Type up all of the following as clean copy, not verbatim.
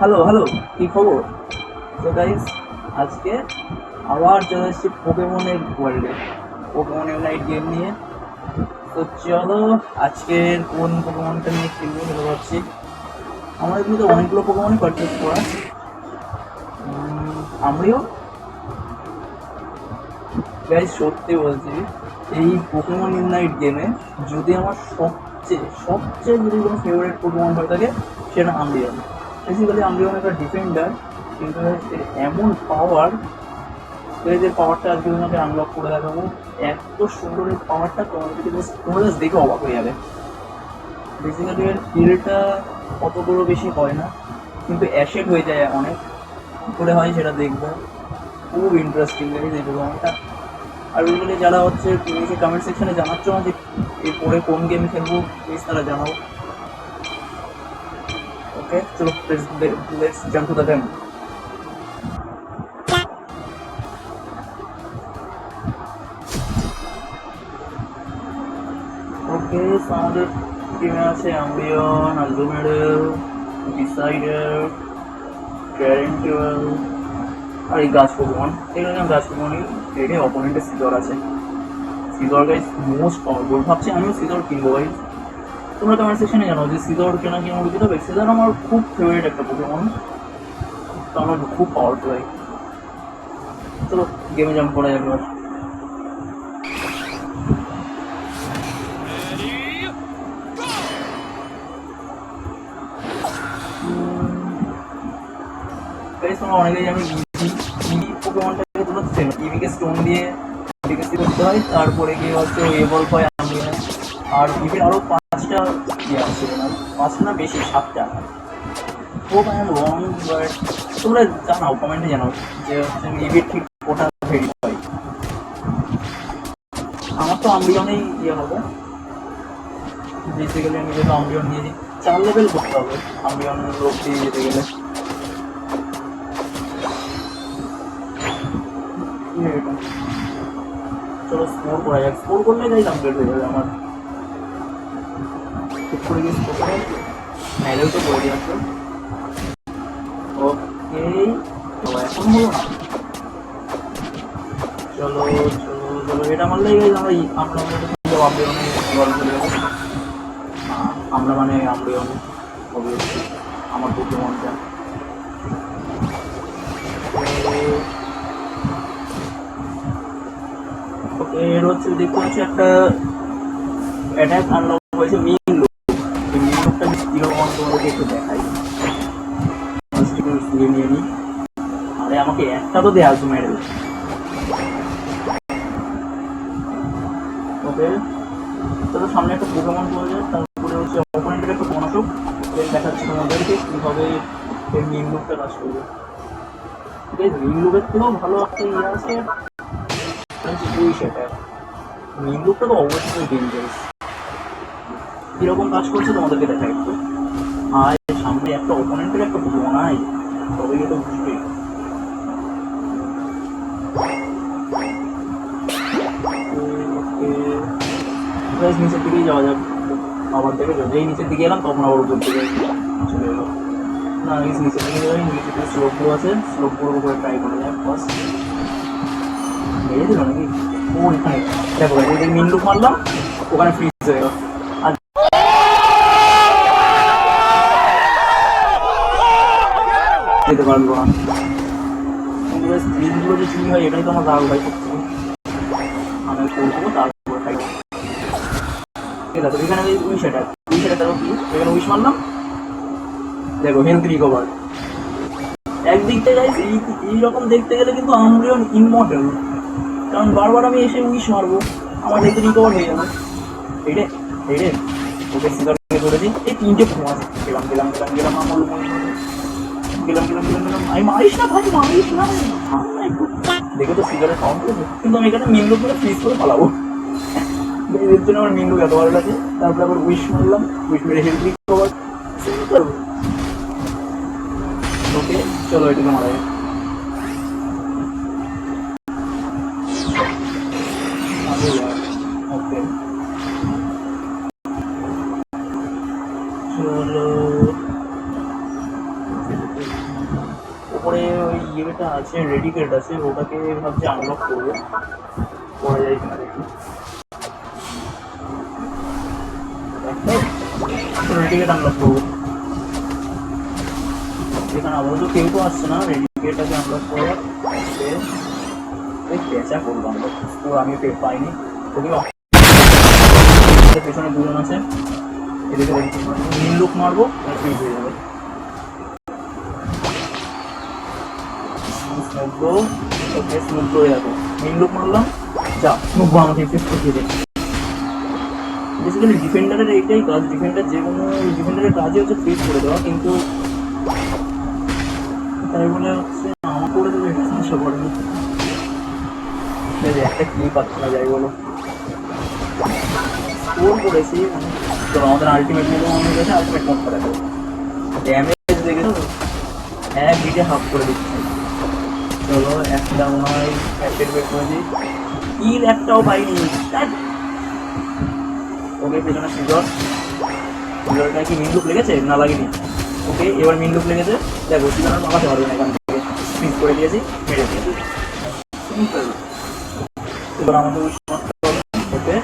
Hello hello, কি খবর? তো গাইস, আজকে আবার চলে এসেছি পোকেমনের ওয়ার্ল্ডে, পোকেমন ইউনাইট গেম নিয়ে। তো চলো, আজকের কোন পোকেমনটা নিয়ে খেলবো সেটা ভাবছি। আমার এমনিতে অনেকগুলো পোকেমনই পারচেস করা। আমিও গাইস সত্যি বলছি, এই পোকেমন ইউনাইট গেমে যদি আমার সবচেয়ে সবচেয়ে যদি কোনো ফেভারিট পোকেমন হয়ে থাকে সেটা আম্বিয়ন। বেসিক্যালি আম্বিয়ন একটা ডিফেন্ডার, কিন্তু এর এমন পাওয়ার, এর পাওয়ারটা আজকে তোমাকে আনলক করে দেখাবো। এত সুন্দর এই পাওয়ারটা, তোমাদেরকে তোমরা জাস্ট দেখে অবাক হয়ে যাবে। বেসিক্যালি এর ফিল্ডটা অতগুলো বেশি হয় না, কিন্তু অ্যাসেট হয়ে যায় অনেক। কী করে হয় সেটা দেখবো, খুব ইন্টারেস্টিং লাগে এই প্রোগ্রামটা। আর ওইগুলি যারা হচ্ছে নিচে কমেন্ট সেকশনে জানাচ্ছ না যে এরপরে কোন গেম খেলবো, প্লিজ তারা জানাও। ওকে চলো, let's jump to the game. Okay, আমাদের টিমে আছে আম্বিয়ন, আলুমেডেল, ডিসাইডার, ট্যারেন্টুয়াল আর এই গাছ পোকেমন। এখানে গাছ পোকেমনই রেডে, অপোনেন্টের সিজর আছে। সিজর গাইজ মোস্ট পাওয়ারফুল, ভাবছি আমিও সিজর কিনবো গাইজ। তোমরা কমেন্ট সেকশনে জানাও যে সিজর কেনা কি আমার উচিত হবে। সিজর আমার খুব ফেভারিট একটা পোকেমন, তো আমার খুব পাওয়ারফুল হয়। চলো গেমে জাম্প করা যাবে এবার। গাইজ তোমরা অনেকেই আমি পোকেমনটাকে তোমরা চেনো, ইভিকে স্টোন দিয়ে ডিকেসি করতে হয়, তারপরে গিয়ে হচ্ছে ওই এভলভ হয় আম্বিয়নে। আর ইভির আরও 5টা ইয়ে আছে, না 5টা না বেশি, 7টা। খুব লং, বাট তোমরা জানাও, কমেন্টে জানাও যে হচ্ছে ইভির ঠিক ওটা ভেরি হয়। আমার তো আম্বিয়নেই ইয়ে হবে। বেসিক্যালি আমি যেহেতু আম্বিয়ন নিয়েছি, 4 লেভেল করতে হবে আম্বিয়ন লোক দিয়ে যেতে গেলে। চলো স্কোর করা যাক, স্কোর করলে যাই আপডেট হয়ে যাবে আমার। ঠিক করে গিয়ে স্কোর করে মেডেল তো করে দিয়ে আসলো। ওকে, এখন হলো না। চলো চলো চলো, এটা মারলেই গাইজ আমরা আমরা আম্বিয়নে গল্প চলে যাবো। আমরা মানে আম্বিয়ন অবভিয়াসলি আমার পোকেমনটা। ওকে, এর হচ্ছে দেখতে পাচ্ছি একটা অ্যাটাক আনলক হয়েছে, মিন লুক। এই মিন লুকটা জিরো ওয়ান তোমাদেরকে একটু দেখাই, নিয়ে নিই। আরে আমাকে একটা তো দেয়া আছে মেডেল। ওকে, তবে সামনে একটা পোকেমন পাওয়া যায়, তারপরে হচ্ছে অপোনেন্টের একটা বোন আসুক, দেন দেখাচ্ছি তোমাদেরকে কীভাবে এই মিন লুকটা কাজ করবে। ঠিক আছে, মিন লুকের থেকেও ভালো একটা ইয়ে আছে ওই সেটা। মিন লুকটা তো অবশ্যই ডেঞ্জারাস। কীরকম কাজ করছে তোমাদেরকে দেখা একটু। আর সামনে একটা অপোনেন্টের একটা পোকেমন আয়, তবে এটা বুঝবে। নিচের দিকেই যাওয়া যাবে আবার, দেখে যেই নিচের দিকে এলাম তখন আবার উপর দিকে চলে এলো। না নিচের দিকে যাই, নিচের দিকে স্লোপগুলো আছে, স্লোপগুলোর উপরে ট্রাই করা যায় ফার্স্ট। মেরে দিল নাকি? ও এখানে দেখো, এই মিন লুক মারলাম, ওখানে ফ্রিজ হয়ে গেল। আর যেতে পারবো না। স্ক্রিনগুলো যে চুরি হয় এটাই তো আমার রাগ ভাই করতে। আমি করবো তারপরে খাইবো। ঠিক আছে, এখানে উইশ অ্যাটাক, উইশ অ্যাটাক কি, এখানে উইশ মারলাম, দেখো হেলথ রিকভার। একদিক থেকে গাইস এইরকম দেখতে গেলে কিন্তু আম্বিয়ন ইমমর্টাল, কারণ বারবার আমি এসে উইশ মারবো, আমার হেলথ রিকভার হয়ে যাবে। এইরে এইরে, ওকে সিগারকে ধরে দিই। এই 3টে ফোন গেলাম গেলাম গেলাম গেলাম আমার গেলাম গেলাম গেলাম গেলাম। আমি মারিস না ভাই, মারিস না। দেখে তো সিগারেট সাউন্ড করেছে, কিন্তু আমি এখানে মিন লুক করে ফ্রিজ করে পালাবো। এর জন্য আমার মিন লুক এত ভালো লাগে। তারপরে আবার উইশ মারলাম, উইশ মেরে হেলথ রিকভার। ওকে চলো এটাকে মারা যায়। ওকে চলো, ওপরে ওই ইয়েটা আছে, রেডিকেট আছে, ওটাকে ভাবছি আনলক করবো, করা যায় কিনা দেখি। রেডিকেট আনলক করবো, এখানে আপাতত কেউ তো আসছে না, রেডিকেটটাকে আনলক করে পেঁচা করবো আনলক। তো আমি পাইনি, ওকে পেছনে দুজন আছে, এদিকে মিন লুক মারবো, ফ্রিজ হয়ে যাবে। স্মুথ করে রাখো, মিন লুক মারলাম, যা স্মুথ আমাকে ফিক্স করতে দেয়। বেসিক্যালি ডিফেন্ডারের এইটাই কাজ, ডিফেন্ডার যে কোনো ডিফেন্ডারের কাজই হচ্ছে ফ্রিজ করে দেওয়া, কিন্তু তাই বলে হচ্ছে আমার করে দেবে এটা আশা করেনি। একটা ক্লিপ পাচ্ছে না, যাই বলো স্কোর করেছি, তো আমাদের আলটিমেট মোড অন হয়ে গেছে, আলটিমেট মোড করে দেবো। ড্যামেজ দেখেছো, এক দিকে হাফ করে দিচ্ছে। চলো একটা মনে হয় প্যাকেট বের করে দিই, কিল একটাও পাইনি। ওকে পেছনে সিজর, সিজরটা কি মিন লুক লেগেছে না লাগেনি? ওকে এবার মিন লুক লেগেছে, দেখো সিজন আর পাকাতে পারবে না এখান থেকে, ফিক্স করে দিয়েছি, মেরে দিয়েছি। এবার আমাদের ওকে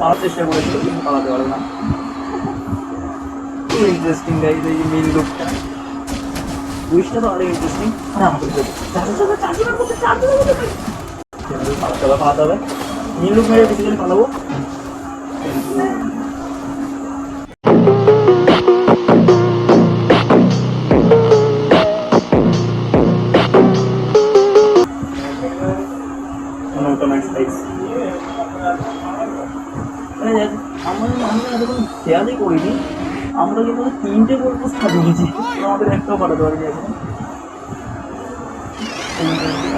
পাওয়ার চেষ্টা করেছিল কিন্তু পালাতে পারবে না। খুব ইন্টারেস্টিং গাইজ এই মিন লুকটা, উইশটা তো অনেক ইন্টারেস্টিং। হ্যাঁ আমাকে পালাতে হবে, মিন লুক মেরে বেশি করে পালাবো, কিন্তু আমরা এরকম খেয়ালই করিনি, আমরা কিন্তু 3টে গোল পোস্ট দিয়েছি, আমাদের একটাও পাঠাতে পারিনি এখন।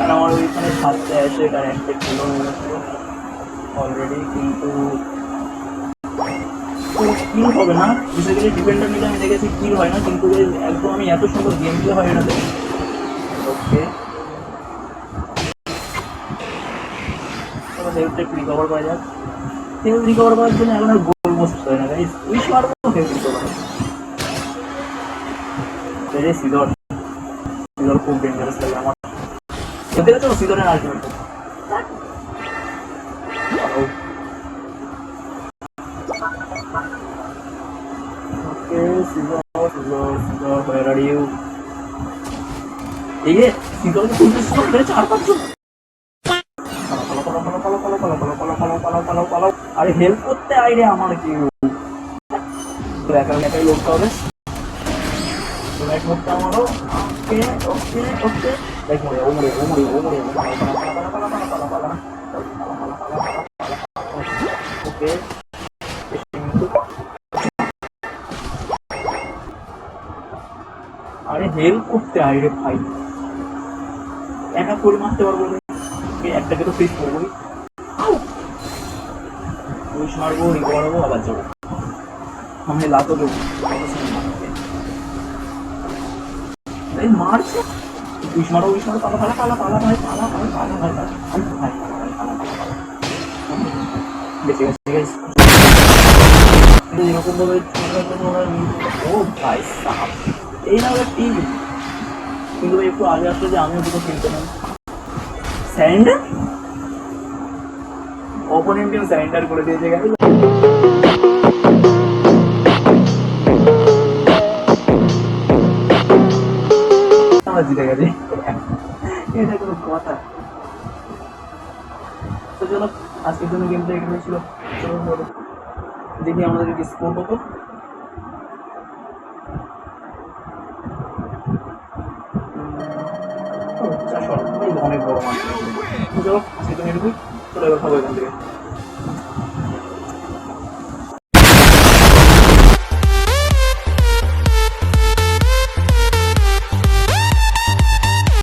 আর আমার ওইখানে 7টে আসে, তার একটা কিলো হয়ে গেছে অলরেডি, কিন্তু কিল হবে না। বেসিক্যালি ডিফেন্ডার নিলে আমি দেখেছি কিল হয় না, কিন্তু একদম আমি এত সুন্দর গেম প্লে হয় এটাতে। ওকে হেলথটা একটু রিকভার করা যাক, হেলথ রিকভার করার জন্য এখন আর গোল পোস্ট হয় না গাইস, উইশ মারবো হেলথ রিকভার। সিডর, সিডর খুব ডেঞ্জারাস লাগে আমার, দেখতে গেছো সিডরের আলটিমেট। ওকে সিডর, সিডর, সিডর, where are you? এই যে সিডরকে ফুল স্টপ করে 4-5 জন পালাও। আরে হেল্প করতে আইরে আমার কি একাই লড়তে হবে, করতে আমারও। ওকে ওকে ওকে দেখ মরে ওকে। আরে হেল্প করতে আইরে ভাই, একা করে মারতে পারবো না, একটাকে তো ফিক্স করবোই, উইশ মারবো, রিকভার হবো, আবার যাবো, আমি লাতো দেবো মারছে। উইশ মারো পালা ভাই, বেঁচে গেছে এরকম ভাবে। ও ভাই সাপ, এই না টিম, কিন্তু একটু আগে আসলে যে আমিও দুটো খেলতে না। স্যারেন্ডার, অপোনেন্ট টিম স্যারেন্ডার করে দিয়েছে গাইস। আমরা জিতে গেছি, এটা কোনো কথা? তো চলো আজকের জন্য গেমটা এখানে ছিল, চলো দেখি আমাদের স্কোর কত। অনেক বড় মাঠ, চলো আজকে তুমি এটুকুই, চলে এবার খাবো এখান থেকে।